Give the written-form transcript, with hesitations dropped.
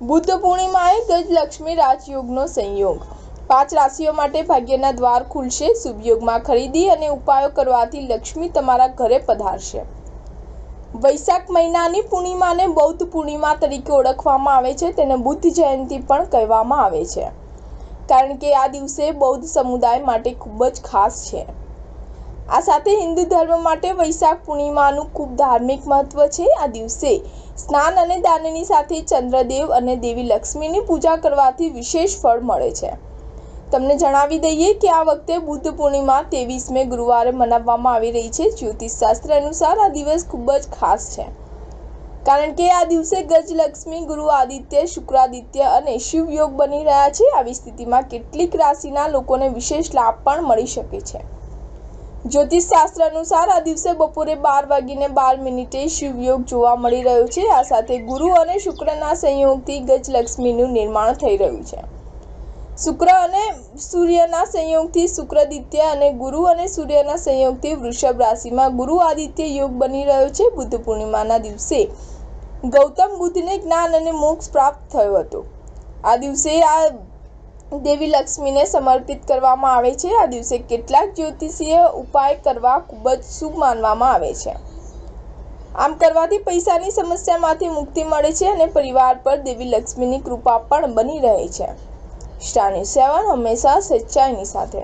બુદ્ધ પૂર્ણિમાએ ગજલક્ષ્મી રાજયોગનો સંયોગ। 5 રાશિઓ માટે ભાગ્યના દ્વાર ખુલશે। શુભ યોગમાં ખરીદી અને ઉપાયો કરવાથી લક્ષ્મી તમારા ઘરે પધારશે। વૈશાખ મહિનાની પૂર્ણિમાને બૌદ્ધ પૂર્ણિમા તરીકે ઓળખવામાં આવે છે। તેને બુદ્ધ જયંતિ પણ કહેવામાં આવે છે, કારણ કે આ દિવસે બૌદ્ધ સમુદાય માટે ખૂબ જ ખાસ છે। આ સાથે હિન્દુ ધર્મ માટે વૈશાખ પૂર્ણિમાનું ખૂબ ધાર્મિક મહત્વ છે। આ દિવસે સ્નાન અને દાનની સાથે ચંદ્રદેવ અને દેવી લક્ષ્મીની પૂજા કરવાથી વિશેષ ફળ મળે છે। તમને જણાવી દઈએ કે આ વખતે બુદ્ધ પૂર્ણિમા 23 મે ગુરુવારે મનાવવામાં આવી રહી છે। જ્યોતિષશાસ્ત્ર અનુસાર આ દિવસ ખૂબ જ ખાસ છે, કારણ કે આ દિવસે ગજલક્ષ્મી, ગુરુ આદિત્ય, શુક્રાદિત્ય અને શિવ યોગ બની રહ્યા છે। આવી સ્થિતિમાં કેટલીક રાશિના લોકોને વિશેષ લાભ પણ મળી શકે છે। જ્યોતિષશાસ્ત્ર અનુસાર આ દિવસે બપોરે 12:12 શિવ યોગ જોવા મળી રહ્યો છે। આ સાથે ગુરુ અને શુક્રના સંયોગથી ગજલક્ષ્મીનું નિર્માણ થઈ રહ્યું છે। શુક્ર અને સૂર્યના સંયોગથી શુક્રાદિત્ય અને ગુરુ અને સૂર્યના સંયોગથી વૃષભ રાશિમાં ગુરુ આદિત્ય યોગ બની રહ્યો છે। બુદ્ધ પૂર્ણિમાના દિવસે ગૌતમ બુદ્ધને જ્ઞાન અને મોક્ષ પ્રાપ્ત થયો હતો। આ દિવસે આ દેવી લક્ષ્મીને સમર્પિત કરવામાં આવે છે। આ દિવસે કેટલાક જ્યોતિષીય ઉપાય કરવા ખૂબ જ શુભ માનવામાં આવે છે। આમ કરવાથી પૈસાની સમસ્યામાંથી મુક્તિ મળે છે અને પરિવાર પર દેવી લક્ષ્મીની કૃપા પણ બની રહે છે। સ્ટાર ન્યૂઝ 7 હંમેશા સચ્ચાઈની સાથે।